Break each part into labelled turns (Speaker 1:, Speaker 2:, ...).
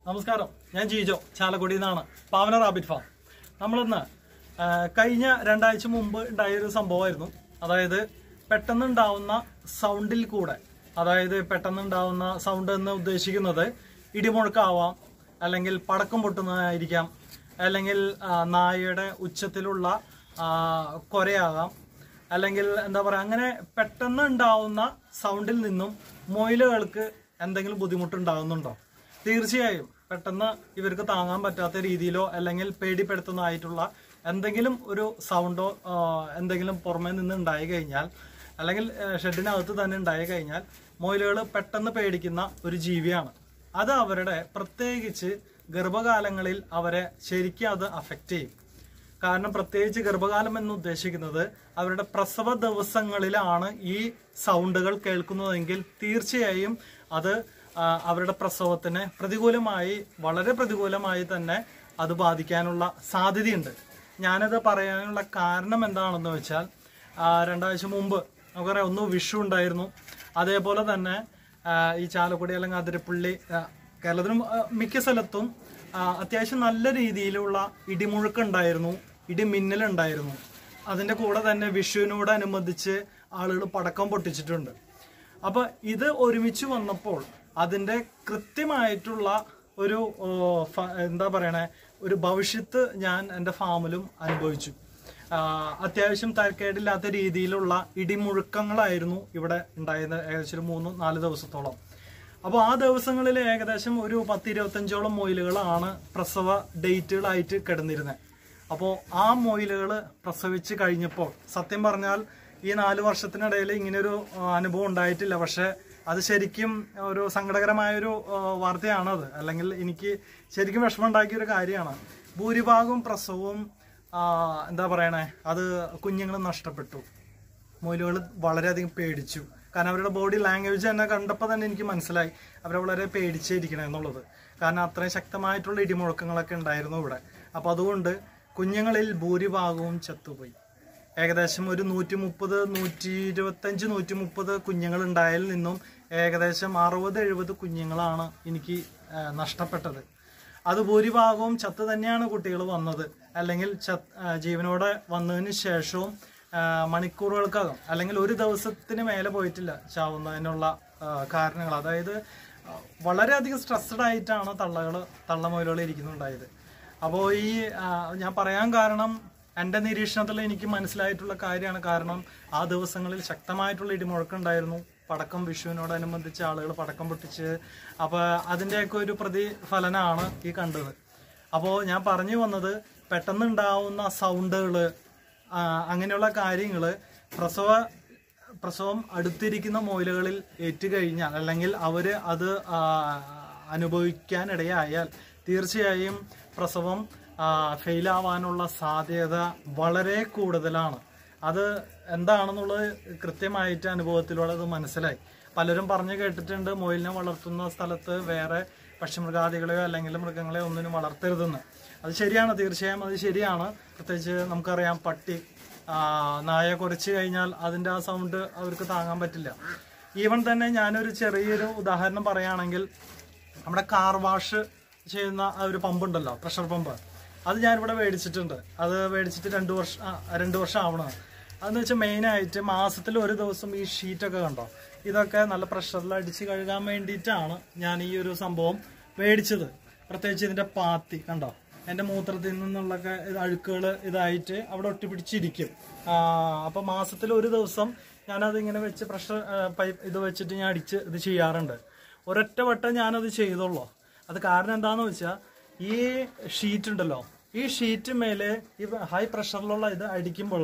Speaker 1: നമസ്കാരം, ഞാൻ ജീജോ ചാലക്കുടിയിൽ നിന്നാണ്. പാവന റാബിറ്റ് ഫാം. നമ്മളിന്ന് കഴിഞ്ഞ രണ്ടാഴ്ച മുമ്പ് ഉണ്ടായൊരു സംഭവമായിരുന്നു. അതായത് പെട്ടെന്നുണ്ടാവുന്ന സൗണ്ടിൽ കൂടെ, അതായത് പെട്ടെന്നുണ്ടാവുന്ന സൗണ്ട് എന്ന് ഉദ്ദേശിക്കുന്നത് ഇടിമുഴക്കാവാം, അല്ലെങ്കിൽ പടക്കം പൊട്ടുന്നതായിരിക്കാം, അല്ലെങ്കിൽ നായയുടെ ഉച്ചത്തിലുള്ള കൊരയാകാം, അല്ലെങ്കിൽ എന്താ പറയുക, അങ്ങനെ പെട്ടെന്ന് ഉണ്ടാവുന്ന സൗണ്ടിൽ നിന്നും മൊയിലുകൾക്ക് എന്തെങ്കിലും ബുദ്ധിമുട്ടുണ്ടാകുന്നുണ്ടോ? തീർച്ചയായും പെട്ടെന്ന് ഇവർക്ക് താങ്ങാൻ പറ്റാത്ത രീതിയിലോ അല്ലെങ്കിൽ പേടിപ്പെടുത്തുന്നതായിട്ടുള്ള എന്തെങ്കിലും ഒരു സൗണ്ടോ എന്തെങ്കിലും പുറമേ നിന്ന് ഉണ്ടായി കഴിഞ്ഞാൽ, അല്ലെങ്കിൽ ഷെഡിനകത്ത് തന്നെ ഉണ്ടായി കഴിഞ്ഞാൽ മൊയിലുകൾ പെട്ടെന്ന് പേടിക്കുന്ന ഒരു ജീവിയാണ്. അത് അവരുടെ പ്രത്യേകിച്ച് ഗർഭകാലങ്ങളിൽ അവരെ ശരിക്കും അത് അഫക്റ്റ് ചെയ്യും. കാരണം പ്രത്യേകിച്ച് ഗർഭകാലം എന്ന് ഉദ്ദേശിക്കുന്നത് അവരുടെ പ്രസവ ദിവസങ്ങളിലാണ് ഈ സൗണ്ടുകൾ കേൾക്കുന്നതെങ്കിൽ തീർച്ചയായും അത് അവരുടെ പ്രസവത്തിന് പ്രതികൂലമായി, വളരെ പ്രതികൂലമായി തന്നെ അത് ബാധിക്കാനുള്ള സാധ്യതയുണ്ട്. ഞാനത് പറയാനുള്ള കാരണം എന്താണെന്ന് വെച്ചാൽ, രണ്ടാഴ്ച മുമ്പ് നമുക്കറിയാം, ഒന്ന് വിഷു ഉണ്ടായിരുന്നു. അതേപോലെ തന്നെ ഈ ചാലക്കുടി അല്ലെങ്കിൽ അതിരപ്പള്ളി, കേരളത്തിലും മിക്ക സ്ഥലത്തും അത്യാവശ്യം നല്ല രീതിയിലുള്ള ഇടിമുഴക്കുണ്ടായിരുന്നു, ഇടിമിന്നലുണ്ടായിരുന്നു. അതിൻ്റെ കൂടെ തന്നെ വിഷുവിനോടനുബന്ധിച്ച് ആളുകൾ പടക്കം പൊട്ടിച്ചിട്ടുണ്ട്. അപ്പോൾ ഇത് ഒരുമിച്ച് വന്നപ്പോൾ അതിൻ്റെ കൃത്യമായിട്ടുള്ള ഒരു എന്താ പറയണേ, ഒരു ഭവിഷ്യത്ത് ഞാൻ എൻ്റെ ഫാമിലും അനുഭവിച്ചു. അത്യാവശ്യം തരക്കേടില്ലാത്ത രീതിയിലുള്ള ഇടിമുഴക്കങ്ങളായിരുന്നു ഇവിടെ ഉണ്ടായത്, ഏകദേശം 3-4 ദിവസത്തോളം. അപ്പോൾ ആ ദിവസങ്ങളിൽ ഏകദേശം ഒരു 10-25ഓളം മൊയിലുകളാണ് പ്രസവ ഡേറ്റുകളായിട്ട് കിടന്നിരുന്നത്. അപ്പോൾ ആ മൊയിലുകൾ പ്രസവിച്ച് കഴിഞ്ഞപ്പോൾ, സത്യം പറഞ്ഞാൽ ഈ 4 വർഷത്തിനിടയിൽ ഇങ്ങനെയൊരു അനുഭവം ഉണ്ടായിട്ടില്ല. പക്ഷെ അത് ശരിക്കും ഒരു സങ്കടകരമായൊരു വാർത്തയാണത്, അല്ലെങ്കിൽ എനിക്ക് ശരിക്കും വിഷമം ഉണ്ടാക്കിയൊരു കാര്യമാണ്. ഭൂരിഭാഗം പ്രസവവും എന്താ പറയണേ, അത് കുഞ്ഞുങ്ങൾ നഷ്ടപ്പെട്ടു. മൊയിലുകൾ വളരെയധികം പേടിച്ചു. കാരണം അവരുടെ ബോഡി ലാംഗ്വേജ് തന്നെ കണ്ടപ്പോൾ തന്നെ എനിക്ക് മനസ്സിലായി അവരെ വളരെ പേടിച്ചിരിക്കണം എന്നുള്ളത്. കാരണം അത്രയും ശക്തമായിട്ടുള്ള ഇടിമുഴക്കങ്ങളൊക്കെ ഉണ്ടായിരുന്നു ഇവിടെ. അപ്പോൾ അതുകൊണ്ട് കുഞ്ഞുങ്ങളിൽ ഭൂരിഭാഗവും ചത്തുപോയി. ഏകദേശം ഒരു 125-130 കുഞ്ഞുങ്ങൾ ഉണ്ടായതിൽ നിന്നും ഏകദേശം 60-70 കുഞ്ഞുങ്ങളാണ് എനിക്ക് നഷ്ടപ്പെട്ടത്. അത് ഭൂരിഭാഗവും ചത്ത് തന്നെയാണ് കുട്ടികൾ വന്നത്, അല്ലെങ്കിൽ ജീവനോടെ വന്നതിന് ശേഷവും മണിക്കൂറുകൾക്കകം, അല്ലെങ്കിൽ ഒരു ദിവസത്തിന് മേലെ പോയിട്ടില്ല ചാവുന്നതിനുള്ള കാരണങ്ങൾ. അതായത് വളരെയധികം സ്ട്രെസ്ഡ് ആയിട്ടാണ് തള്ളമൊയിലുകൾ ഇരിക്കുന്നുണ്ടായത്. അപ്പോൾ ഈ ഞാൻ പറയാൻ കാരണം, എൻ്റെ നിരീക്ഷണത്തിൽ എനിക്ക് മനസ്സിലായിട്ടുള്ള കാര്യമാണ്. കാരണം ആ ദിവസങ്ങളിൽ ശക്തമായിട്ടുള്ള ഇടിമുഴക്കുണ്ടായിരുന്നു. പടക്കം വിഷുവിനോടനുബന്ധിച്ച് ആളുകൾ പടക്കം പൊട്ടിച്ച്, അപ്പോൾ അതിൻ്റെയൊക്കെ ഒരു പ്രതിഫലനമാണ് ഈ കണ്ടത്. അപ്പോൾ ഞാൻ പറഞ്ഞു വന്നത്, പെട്ടെന്നുണ്ടാവുന്ന സൗണ്ടുകൾ, അങ്ങനെയുള്ള കാര്യങ്ങൾ പ്രസവം അടുത്തിരിക്കുന്ന മൊയിലുകളിൽ ഏറ്റുകഴിഞ്ഞാൽ, അല്ലെങ്കിൽ അവർ അത് അനുഭവിക്കാനിടയായാൽ തീർച്ചയായും പ്രസവം ഫെയിലാവാനുള്ള സാധ്യത വളരെ കൂടുതലാണ്. അത് എന്താണെന്നുള്ളത് കൃത്യമായിട്ട് അനുഭവത്തിലൂടെ അത് മനസ്സിലായി. പലരും പറഞ്ഞു കേട്ടിട്ടുണ്ട്, മൊയിലിനെ വളർത്തുന്ന സ്ഥലത്ത് വേറെ പക്ഷിമൃഗാദികളെയോ അല്ലെങ്കിൽ മൃഗങ്ങളെയോ ഒന്നിനും വളർത്തരുതെന്ന്. അത് ശരിയാണ്, തീർച്ചയായും അത് ശരിയാണ്. പ്രത്യേകിച്ച് നമുക്കറിയാം, പട്ടി, നായ കുരച്ച് കഴിഞ്ഞാൽ അതിൻ്റെ ആ സൗണ്ട് അവർക്ക് താങ്ങാൻ പറ്റില്ല. ഈവൻ തന്നെ ഞാനൊരു ചെറിയൊരു ഉദാഹരണം പറയുകയാണെങ്കിൽ, നമ്മുടെ കാർ വാഷ് ചെയ്യുന്ന ഒരു പമ്പുണ്ടല്ലോ, പ്രഷർ പമ്പ്, അത് ഞാനിവിടെ മേടിച്ചിട്ടുണ്ട്. അത് മേടിച്ചിട്ട് 2 വർഷം ആവണം. അതെന്ന് വെച്ചാൽ മെയിനായിട്ട് മാസത്തിൽ ഒരു ദിവസം ഈ ഷീറ്റൊക്കെ കണ്ടോ, ഇതൊക്കെ നല്ല പ്രഷറിൽ അടിച്ച് കഴുകാൻ വേണ്ടിയിട്ടാണ് ഞാൻ ഈ ഒരു സംഭവം മേടിച്ചത്. പ്രത്യേകിച്ച് ഇതിൻ്റെ പാത്തി കണ്ടോ, എൻ്റെ മൂത്രത്തിൽ നിന്നുള്ളൊക്കെ അഴുക്കുകൾ ഇതായിട്ട് അവിടെ ഒട്ടിപ്പിടിച്ചിരിക്കും. അപ്പോൾ മാസത്തിൽ ഒരു ദിവസം ഞാനത് ഇങ്ങനെ വെച്ച് പ്രഷർ പൈപ്പ് ഇത് വെച്ചിട്ട് ഞാൻ അടിച്ച് ഇത് ചെയ്യാറുണ്ട്. ഒരൊറ്റ വട്ടം ഞാനത് ചെയ്തോളൂ. അത് കാരണം എന്താണെന്ന് വെച്ചാൽ, ഈ ഷീറ്റ് ഉണ്ടല്ലോ, ഈ ഷീറ്റ് മേലെ ഈ ഹൈ പ്രഷറിലുള്ള ഇത് അടിക്കുമ്പോൾ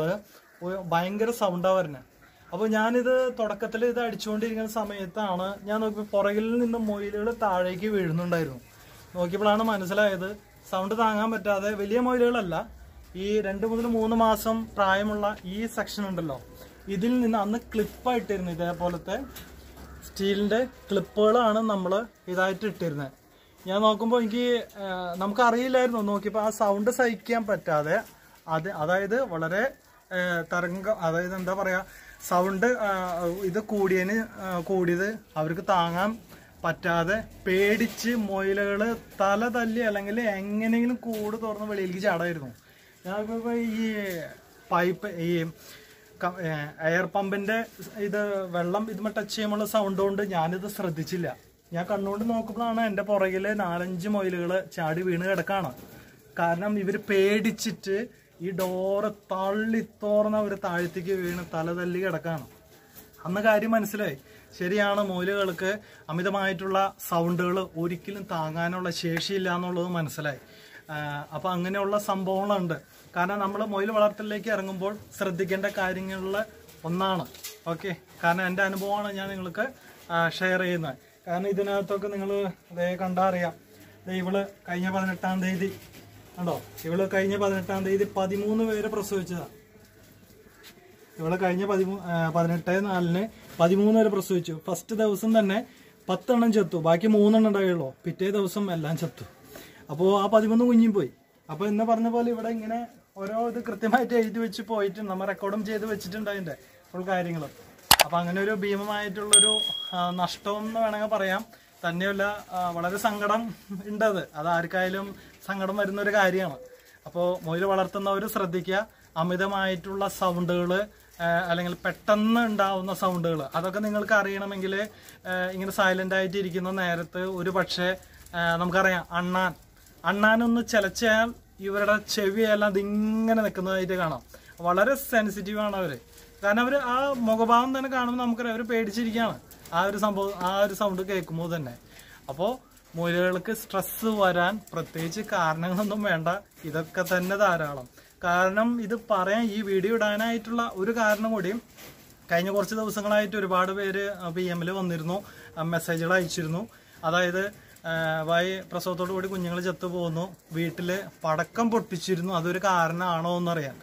Speaker 1: ഭയങ്കര സൗണ്ടാണ് വരുന്നത്. അപ്പോൾ ഞാനിത് തുടക്കത്തിൽ ഇത് അടിച്ചുകൊണ്ടിരിക്കുന്ന സമയത്താണ് ഞാൻ നോക്കിയപ്പോൾ പുറകിൽ നിന്ന് മൊയിലുകൾ താഴേക്ക് വീഴുന്നുണ്ടായിരുന്നു. നോക്കിയപ്പോഴാണ് മനസ്സിലായത്, സൗണ്ട് താങ്ങാൻ പറ്റാതെ, വലിയ മൊയിലുകളല്ല, ഈ 2 മുതൽ 3 മാസം പ്രായമുള്ള ഈ സെക്ഷൻ ഉണ്ടല്ലോ, ഇതിൽ നിന്ന് അന്ന് ക്ലിപ്പായിട്ടിരുന്നു. ഇതേപോലത്തെ സ്റ്റീലിൻ്റെ ക്ലിപ്പുകളാണ് നമ്മൾ ഇതായിട്ട് ഇട്ടിരുന്നത്. ഞാൻ നോക്കുമ്പോൾ നമുക്കറിയില്ലായിരുന്നു. നോക്കിയപ്പോൾ ആ സൗണ്ട് സഹിക്കാൻ പറ്റാതെ, അതായത് വളരെ അതായത് എന്താ പറയുക, സൗണ്ട് ഇത് കൂടിയത് അവർക്ക് താങ്ങാൻ പറ്റാതെ പേടിച്ച് മൊയിലുകൾ തല തല്ലി അല്ലെങ്കിൽ എങ്ങനെയെങ്കിലും കൂട് തുറന്ന് വെളിയിലേക്ക് ചാടായിരുന്നു. ഞാനിപ്പോൾ ഈ പൈപ്പ് ഈ എയർ പമ്പിന്റെ ഇത് വെള്ളം ഇതുമ്പോൾ ടച്ച് ചെയ്യുമ്പോൾ സൗണ്ട് കൊണ്ട് ഞാനിത് ശ്രദ്ധിച്ചില്ല. ഞാൻ കണ്ണുകൊണ്ട് നോക്കുമ്പോഴാണ് എൻ്റെ പുറകില് 4-5 മൊയിലുകൾ ചാടി വീണ് കിടക്കാണ്. കാരണം ഇവര് പേടിച്ചിട്ട് ഈ ഡോറ് തള്ളി തോർന്ന ഒരു താഴത്തേക്ക് വീണ് തല തല്ലി കിടക്കാണ്. അന്ന് കാര്യം മനസ്സിലായി. ശരിയാണ്, മൊയിലുകൾക്ക് അമിതമായിട്ടുള്ള സൗണ്ടുകൾ ഒരിക്കലും താങ്ങാനുള്ള ശേഷിയില്ല എന്നുള്ളത് മനസ്സിലായി. അപ്പൊ അങ്ങനെയുള്ള സംഭവങ്ങളുണ്ട്. കാരണം നമ്മൾ മൊയിൽ വളർത്തലിലേക്ക് ഇറങ്ങുമ്പോൾ ശ്രദ്ധിക്കേണ്ട കാര്യങ്ങളിൽ ഒന്നാണ്. ഓക്കെ, കാരണം എൻ്റെ അനുഭവമാണ് ഞാൻ നിങ്ങൾക്ക് ഷെയർ ചെയ്യുന്നത്. കാരണം ഇതിനകത്തൊക്കെ നിങ്ങൾ അതേ കണ്ടറിയാം. ഇവള് കഴിഞ്ഞ 18-ാം തീയതി കണ്ടോ, ഇവള് കഴിഞ്ഞ 18-ാം തീയതി 13 പേര് പ്രസവിച്ചതാണ്. ഇവള് കഴിഞ്ഞ 18/4 13 പേര് പ്രസവിച്ചു. ഫസ്റ്റ് ദിവസം തന്നെ 10 എണ്ണം ചത്തു, ബാക്കി 3 എണ്ണം ഉണ്ടായുള്ളൂ. പിറ്റേ ദിവസം എല്ലാം ചത്തു. അപ്പോൾ ആ 13 കുഞ്ഞും പോയി. അപ്പോൾ എന്ന് പറഞ്ഞ പോലെ ഇവിടെ ഇങ്ങനെ ഓരോ ഇത് കൃത്യമായിട്ട് എഴുതി വെച്ച് പോയിട്ട് നമ്മൾ റെക്കോർഡും ചെയ്ത് വെച്ചിട്ടുണ്ട് അതിൻ്റെ ഫുൾ കാര്യങ്ങളും. അപ്പം അങ്ങനെ ഒരു ഭീമമായിട്ടുള്ളൊരു നഷ്ടം എന്ന് വേണമെങ്കിൽ പറയാം. തന്നെയല്ല, വളരെ സങ്കടം ഉണ്ടത്. അത് ആർക്കായാലും സങ്കടം വരുന്നൊരു കാര്യമാണ്. അപ്പോൾ മൊയിൽ വളർത്തുന്നവർ ശ്രദ്ധിക്കുക. അമിതമായിട്ടുള്ള സൗണ്ടുകൾ അല്ലെങ്കിൽ പെട്ടെന്ന് ഉണ്ടാവുന്ന സൗണ്ടുകൾ അതൊക്കെ നിങ്ങൾക്ക് അറിയണമെങ്കിൽ ഇങ്ങനെ സൈലന്റ് ആയിട്ട് ഇരിക്കുന്ന നേരത്ത് ഒരു പക്ഷേ നമുക്കറിയാം അണ്ണാനൊന്ന് ചിലച്ചാൽ ഇവരുടെ ചെവിയെല്ലാം ഇതിങ്ങനെ നിൽക്കുന്നതായിട്ട് കാണാം. വളരെ സെൻസിറ്റീവാണ് അവർ. കാരണം അവർ ആ മുഖഭാവം തന്നെ കാണുമ്പോൾ നമുക്കറിയാം അവർ പേടിച്ചിരിക്കുകയാണ് ആ ഒരു സംഭവം, ആ ഒരു സൗണ്ട് കേൾക്കുമ്പോൾ തന്നെ. അപ്പോൾ മൊയിലുകൾക്ക് സ്ട്രെസ് വരാൻ പ്രത്യേകിച്ച് കാരണങ്ങളൊന്നും വേണ്ട, ഇതൊക്കെ തന്നെ ധാരാളം. കാരണം ഇത് പറയാൻ ഈ വീഡിയോ ഇടാനായിട്ടുള്ള ഒരു കാരണം കൂടിയും, കഴിഞ്ഞ കുറച്ച് ദിവസങ്ങളായിട്ട് ഒരുപാട് പേര് PM-ൽ വന്നിരുന്നു, മെസ്സേജുകൾ അയച്ചിരുന്നു. അതായത് പ്രസവത്തോടു കൂടി കുഞ്ഞുങ്ങൾ ചത്തുപോകുന്നു, വീട്ടിൽ പടക്കം പൊട്ടിച്ചിരുന്നു, അതൊരു കാരണമാണോ എന്നറിയാൻ.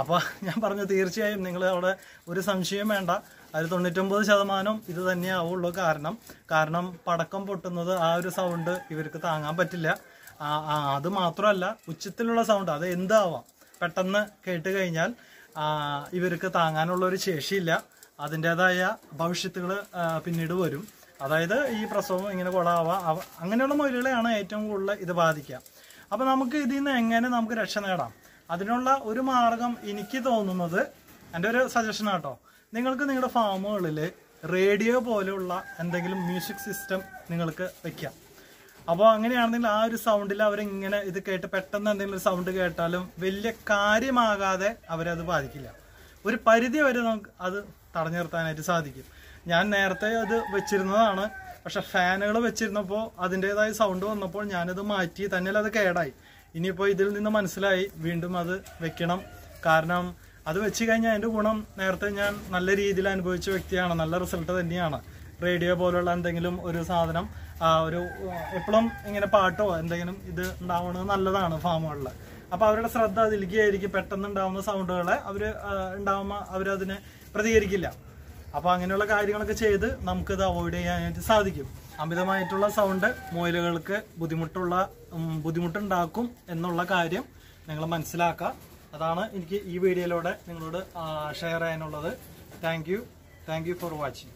Speaker 1: അപ്പോൾ ഞാൻ പറഞ്ഞു തീർച്ചയായും നിങ്ങൾ അവിടെ ഒരു സംശയം വേണ്ട, അത് 99% ഇത് തന്നെയാവുള്ളൂ കാരണം പടക്കം പൊട്ടുന്നത് ആ ഒരു സൗണ്ട് ഇവർക്ക് താങ്ങാൻ പറ്റില്ല. അത് മാത്രമല്ല, ഉച്ചത്തിലുള്ള സൗണ്ട് അത് എന്താവാം, പെട്ടെന്ന് കേട്ട് കഴിഞ്ഞാൽ ഇവർക്ക് താങ്ങാനുള്ള ഒരു ശേഷിയില്ല. അതിൻ്റെതായ ഭവിഷ്യത്തുകൾ പിന്നീട് വരും. അതായത് ഈ പ്രസവം ഇങ്ങനെ കൊളാവാം, അങ്ങനെയുള്ള മൊയിലുകളെയാണ് ഏറ്റവും കൂടുതൽ ഇത് ബാധിക്കുക. അപ്പം നമുക്ക് ഇതിൽ നിന്ന് എങ്ങനെ നമുക്ക് രക്ഷ നേടാം? അതിനുള്ള ഒരു മാർഗം എനിക്ക് തോന്നുന്നത്, എൻ്റെ ഒരു സജഷൻ ആട്ടോ, നിങ്ങൾക്ക് നിങ്ങളുടെ ഫാമുകളിൽ റേഡിയോ പോലെയുള്ള എന്തെങ്കിലും മ്യൂസിക് സിസ്റ്റം നിങ്ങൾക്ക് വെക്കാം. അപ്പോൾ അങ്ങനെയാണെന്നെങ്കിൽ ആ ഒരു സൗണ്ടിൽ അവരിങ്ങനെ ഇത് കേട്ട് പെട്ടെന്ന് എന്തെങ്കിലും ഒരു സൗണ്ട് കേട്ടാലും വലിയ കാര്യമാകാതെ അവരത് ബാധിക്കില്ല. ഒരു പരിധി വരെ നമുക്ക് അത് തടഞ്ഞു നിർത്താനായിട്ട് സാധിക്കും. ഞാൻ നേരത്തെ അത് വെച്ചിരുന്നതാണ്, പക്ഷെ ഫാനുകൾ വെച്ചിരുന്നപ്പോൾ അതിൻ്റെതായ സൗണ്ട് വന്നപ്പോൾ ഞാനത് മാറ്റി, തന്നെ അത് കേടായി. ഇനിയിപ്പോൾ ഇതിൽ നിന്ന് മനസ്സിലായി വീണ്ടും അത് വെക്കണം. കാരണം അത് വെച്ച് കഴിഞ്ഞാൽ അതിൻ്റെ ഗുണം നേരത്തെ ഞാൻ നല്ല രീതിയിൽ അനുഭവിച്ച വ്യക്തിയാണ്, നല്ല റിസൾട്ട് തന്നെയാണ്. റേഡിയോ പോലുള്ള എന്തെങ്കിലും ഒരു സാധനം ഒരു എപ്പോഴും ഇങ്ങനെ പാട്ടോ എന്തെങ്കിലും ഇത് ഉണ്ടാവുന്നത് നല്ലതാണ് ഫാമുകളിൽ. അപ്പോൾ അവരുടെ ശ്രദ്ധ അതിലേക്ക് ആയിരിക്കും. പെട്ടെന്ന് ഉണ്ടാവുന്ന സൗണ്ടുകളെ ഉണ്ടാവുമ്പോൾ അവരതിനെ പ്രതികരിക്കില്ല. അപ്പോൾ അങ്ങനെയുള്ള കാര്യങ്ങളൊക്കെ ചെയ്ത് നമുക്കിത് അവോയ്ഡ് ചെയ്യാനായിട്ട് സാധിക്കും. അമിതമായിട്ടുള്ള സൗണ്ട് മൊയിലുകൾക്ക് ബുദ്ധിമുട്ടുണ്ടാക്കും എന്നുള്ള കാര്യം നിങ്ങൾ മനസ്സിലാക്കുക. അതാണ് എനിക്ക് ഈ വീഡിയോയിലൂടെ നിങ്ങളോട് ഷെയർ ചെയ്യാനുള്ളത്. Thank you for watching.